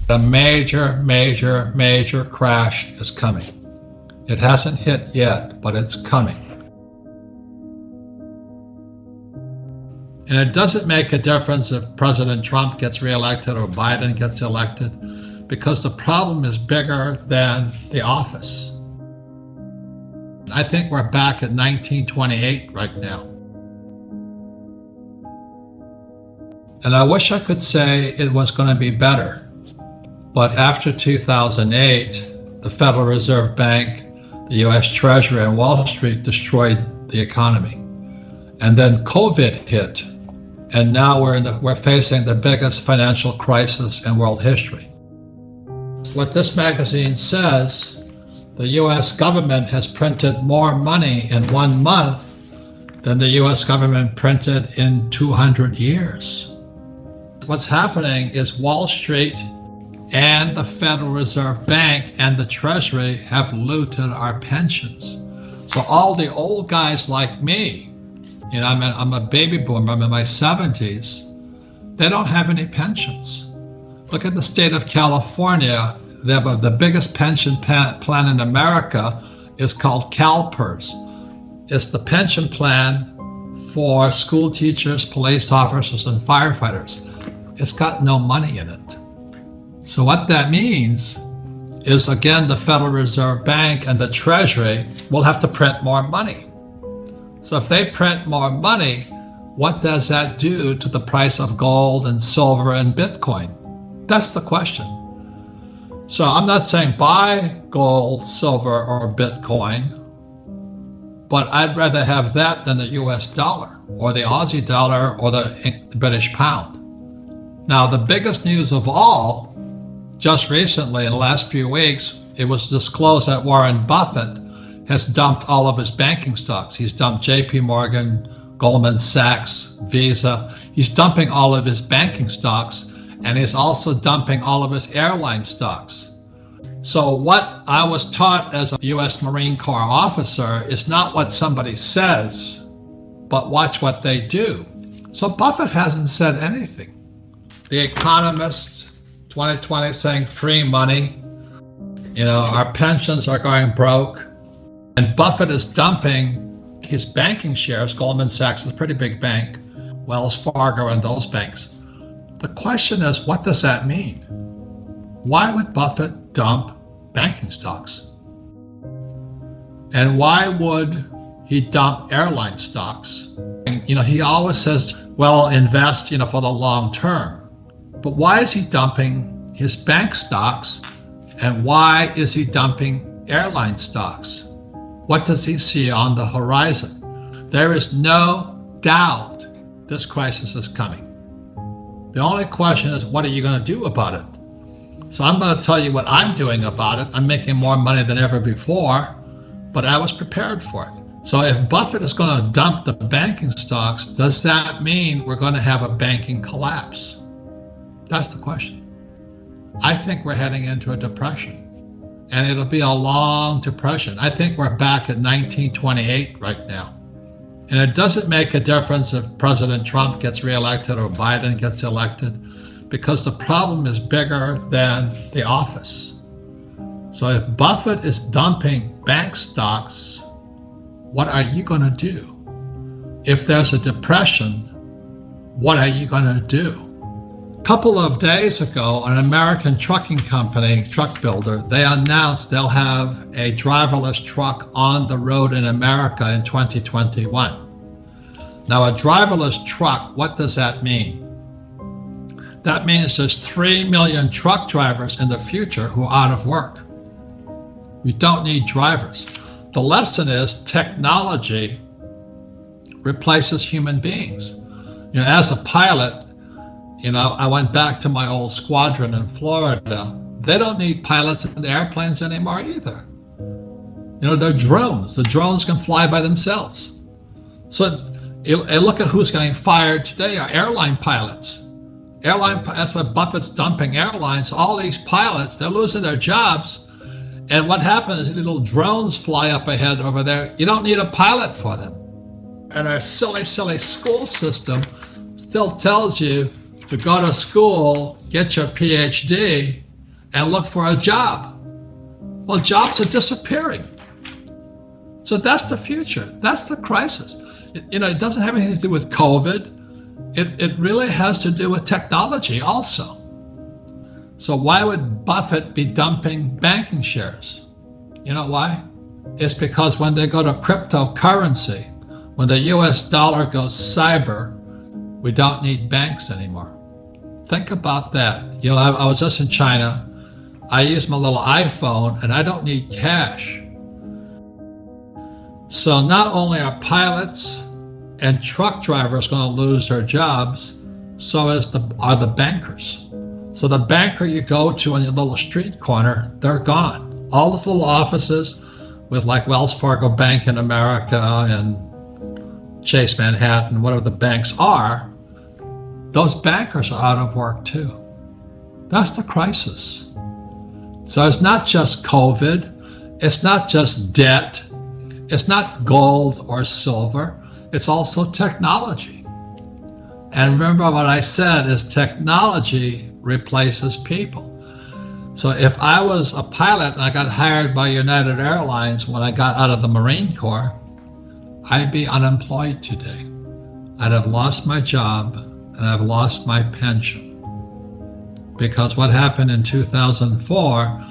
A major, major, major crash is coming. It hasn't hit yet, but it's coming. And it doesn't make a difference if President Trump gets reelected or Biden gets elected, because the problem is bigger than the office. I think we're back at 1928 right now. And I wish I could say it was going to be better. But after 2008, the Federal Reserve Bank, the US Treasury, and Wall Street destroyed the economy. And then COVID hit, and now we're facing the biggest financial crisis in world history. What this magazine says, the US government has printed more money in 1 month than the US government printed in 200 years. What's happening is Wall Street and the Federal Reserve Bank and the Treasury have looted our pensions. So all the old guys like me, I'm a baby boomer, I'm in my 70s, they don't have any pensions. Look at the state of California. The biggest pension plan in America is called CalPERS. It's the pension plan for school teachers, police officers, and firefighters. It's got no money in it. So what that means is, again, the Federal Reserve Bank and the Treasury will have to print more money. So if they print more money, what does that do to the price of gold and silver and Bitcoin? That's the question. So I'm not saying buy gold, silver, or Bitcoin, but I'd rather have that than the US dollar or the Aussie dollar or the British pound. Now, the biggest news of all, just recently, in the last few weeks, it was disclosed that Warren Buffett has dumped all of his banking stocks. He's dumped JP Morgan, Goldman Sachs, Visa. He's dumping all of his banking stocks, and he's also dumping all of his airline stocks. So what I was taught as a U.S. Marine Corps officer is not what somebody says, but watch what they do. So Buffett hasn't said anything. The Economist 2020 saying free money, our pensions are going broke, and Buffett is dumping his banking shares. Goldman Sachs is a pretty big bank, Wells Fargo and those banks. The question is, what does that mean? Why would Buffett dump banking stocks? And why would he dump airline stocks? And, he always says, well, invest, for the long term. But why is he dumping his bank stocks, and why is he dumping airline stocks? What does he see on the horizon? There is no doubt this crisis is coming. The only question is, what are you going to do about it? So I'm going to tell you what I'm doing about it. I'm making more money than ever before, but I was prepared for it. So if Buffett is going to dump the banking stocks, does that mean we're going to have a banking collapse? That's the question. I think we're heading into a depression, and it'll be a long depression. I think we're back at 1928 right now. And it doesn't make a difference if President Trump gets reelected or Biden gets elected, because the problem is bigger than the office. So if Buffett is dumping bank stocks, what are you going to do? If there's a depression, what are you going to do? A couple of days ago, an American trucking company, truck builder, they announced they'll have a driverless truck on the road in America in 2021. Now, a driverless truck, what does that mean? That means there's 3 million truck drivers in the future who are out of work. We don't need drivers. The lesson is technology replaces human beings. As a pilot, I went back to my old squadron in Florida. They don't need pilots in the airplanes anymore either. They're drones. The drones can fly by themselves. So look at who's getting fired today are airline pilots. That's why Buffett's dumping airlines. All these pilots, they're losing their jobs. And what happens is little drones fly up ahead over there. You don't need a pilot for them. And our silly, silly school system still tells you to go to school, get your PhD, and look for a job. Well, jobs are disappearing. So that's the future. That's the crisis. It doesn't have anything to do with COVID. It really has to do with technology also. So why would Buffett be dumping banking shares? You know why? It's because when they go to cryptocurrency, when the US dollar goes cyber, we don't need banks anymore. Think about that. I was just in China. I use my little iPhone and I don't need cash. So not only are pilots and truck drivers going to lose their jobs, so are the bankers. So the banker you go to on your little street corner, they're gone. All those little offices with like Wells Fargo Bank in America and Chase Manhattan, whatever the banks are, those bankers are out of work too. That's the crisis. So it's not just COVID, it's not just debt, it's not gold or silver, it's also technology. And remember what I said is technology replaces people. So if I was a pilot and I got hired by United Airlines when I got out of the Marine Corps, I'd be unemployed today. I'd have lost my job and I've lost my pension. Because what happened in 2004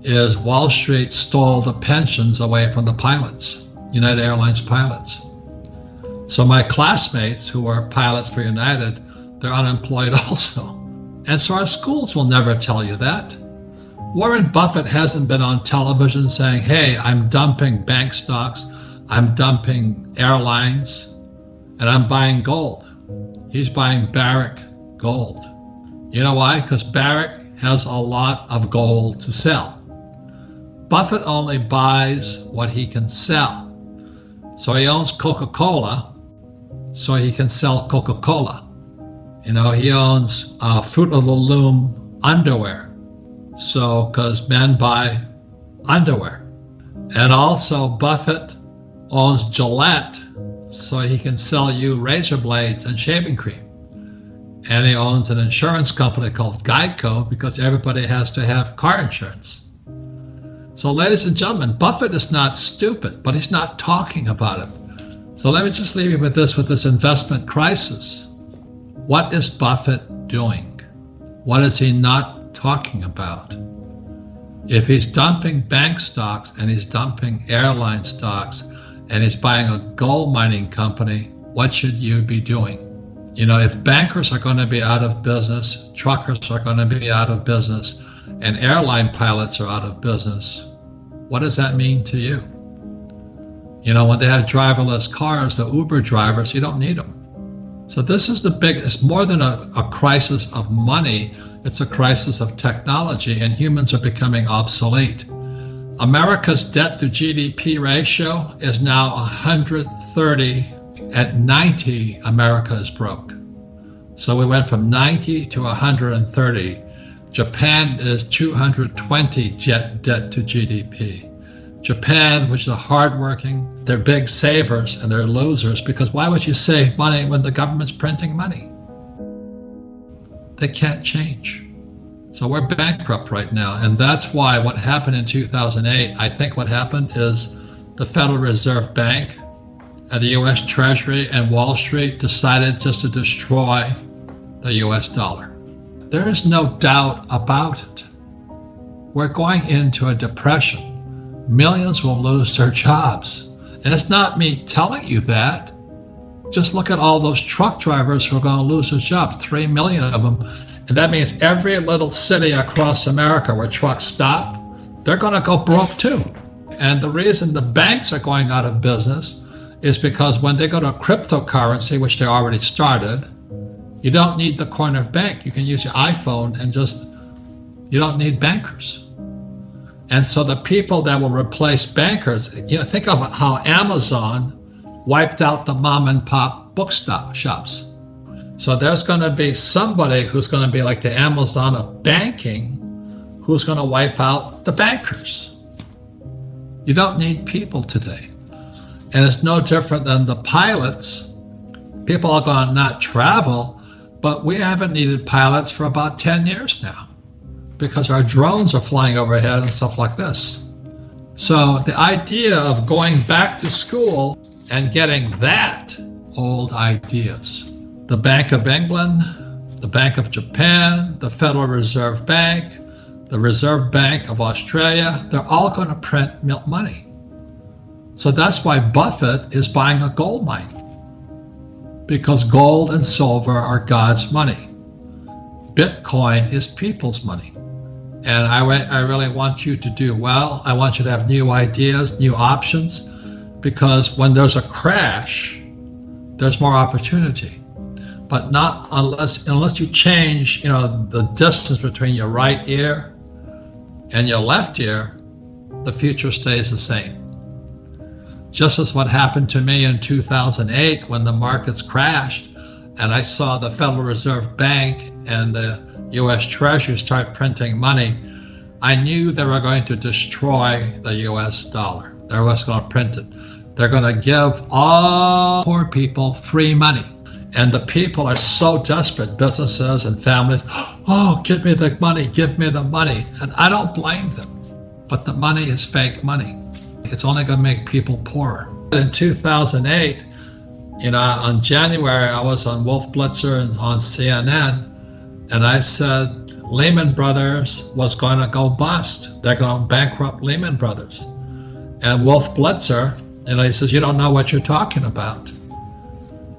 is Wall Street stole the pensions away from the pilots, United Airlines pilots. So my classmates who are pilots for United, they're unemployed also. And so our schools will never tell you that. Warren Buffett hasn't been on television saying, hey, I'm dumping bank stocks, I'm dumping airlines, and I'm buying gold. He's buying Barrick gold. You know why? Because Barrick has a lot of gold to sell. Buffett only buys what he can sell. So he owns Coca-Cola, so he can sell Coca-Cola. He owns Fruit of the Loom underwear. So, because men buy underwear. And also Buffett owns Gillette, so he can sell you razor blades and shaving cream. And he owns an insurance company called Geico because everybody has to have car insurance. So ladies and gentlemen, Buffett is not stupid, but he's not talking about it. So let me just leave you with this investment crisis. What is Buffett doing? What is he not talking about? If he's dumping bank stocks and he's dumping airline stocks and he's buying a gold mining company, what should you be doing? If bankers are going to be out of business, truckers are going to be out of business, and airline pilots are out of business, what does that mean to you? When they have driverless cars, the Uber drivers, you don't need them. So this is it's more than a crisis of money, it's a crisis of technology, and humans are becoming obsolete. America's debt to GDP ratio is now 130. At 90, America is broke. So we went from 90 to 130. Japan is 220 debt to GDP. Japan, which is hardworking, they're big savers and they're losers, because why would you save money when the government's printing money? They can't change. So we're bankrupt right now, and that's why what happened in 2008, I think what happened is the Federal Reserve Bank and the US Treasury and Wall Street decided just to destroy the US dollar. There is no doubt about it. We're going into a depression. Millions will lose their jobs. And it's not me telling you that. Just look at all those truck drivers who are going to lose their job, 3 million of them. And that means every little city across America where trucks stop, they're going to go broke too. And the reason the banks are going out of business is because when they go to cryptocurrency, which they already started, you don't need the corner bank. You can use your iPhone and you don't need bankers. And so the people that will replace bankers, think of how Amazon wiped out the mom and pop bookstop shops. So there's going to be somebody who's going to be like the Amazon of banking, who's going to wipe out the bankers. You don't need people today. And it's no different than the pilots. People are going to not travel, but we haven't needed pilots for about 10 years now because our drones are flying overhead and stuff like this. So the idea of going back to school and getting that old ideas, the Bank of England, the Bank of Japan, the Federal Reserve Bank, the Reserve Bank of Australia, they're all going to print money. So that's why Buffett is buying a gold mine, because gold and silver are God's money. Bitcoin is people's money. And I really want you to do well. I want you to have new ideas, new options, because when there's a crash, there's more opportunity. But not unless you change, the distance between your right ear and your left ear, the future stays the same. Just as what happened to me in 2008 when the markets crashed and I saw the Federal Reserve Bank and the US Treasury start printing money, I knew they were going to destroy the US dollar. They were going to print it. They're going to give all poor people free money. And the people are so desperate, businesses and families, oh, give me the money, give me the money. And I don't blame them. But the money is fake money. It's only going to make people poorer. In 2008, on January, I was on Wolf Blitzer and on CNN, and I said Lehman Brothers was going to go bust. They're going to bankrupt Lehman Brothers. And Wolf Blitzer, he says, you don't know what you're talking about.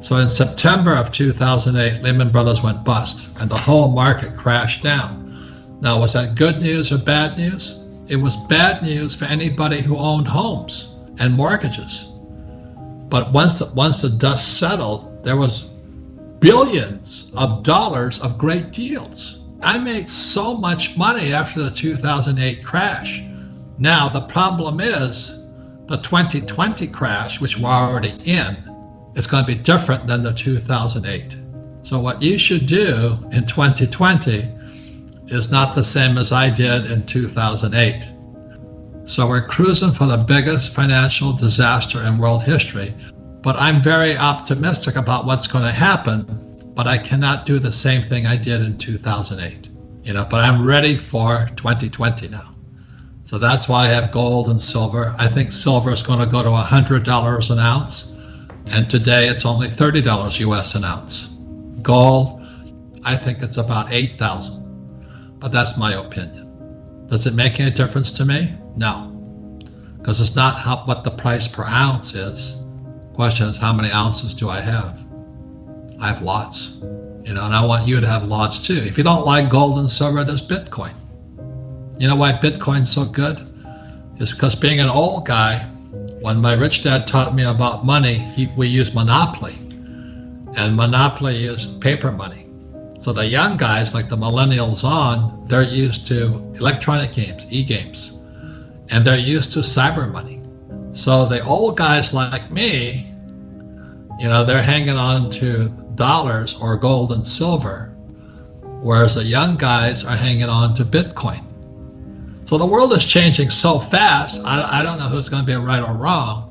So in September of 2008, Lehman Brothers went bust, and the whole market crashed down. Now, was that good news or bad news? It was bad news for anybody who owned homes and mortgages. But once the dust settled, there was billions of dollars of great deals. I made so much money after the 2008 crash. Now, the problem is the 2020 crash, which we're already in, is going to be different than the 2008. So what you should do in 2020 is not the same as I did in 2008. So we're cruising for the biggest financial disaster in world history. But I'm very optimistic about what's going to happen, but I cannot do the same thing I did in 2008. But I'm ready for 2020 now. So that's why I have gold and silver. I think silver is going to go to $100 an ounce. And today it's only $30 US an ounce. Gold, I think it's about 8,000. But that's my opinion. Does it make any difference to me? No. Because it's not what the price per ounce is. The question is, how many ounces do I have? I have lots. And I want you to have lots too. If you don't like gold and silver, there's Bitcoin. You know why Bitcoin's so good? It's because being an old guy, when my rich dad taught me about money, we used Monopoly. And Monopoly is paper money. So the young guys, like the millennials on, they're used to electronic games, e-games. And they're used to cyber money. So the old guys like me, they're hanging on to dollars or gold and silver, whereas the young guys are hanging on to Bitcoin. So the world is changing so fast, I don't know who's going to be right or wrong,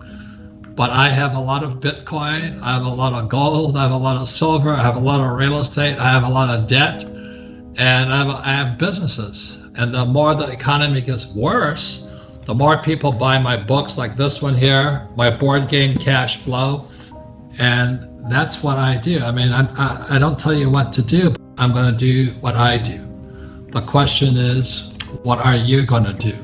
but I have a lot of Bitcoin, I have a lot of gold, I have a lot of silver, I have a lot of real estate, I have a lot of debt, and I have businesses. And the more the economy gets worse, the more people buy my books like this one here, my board game Cash Flow, and that's what I do. I don't tell you what to do, but I'm going to do what I do. The question is, what are you going to do?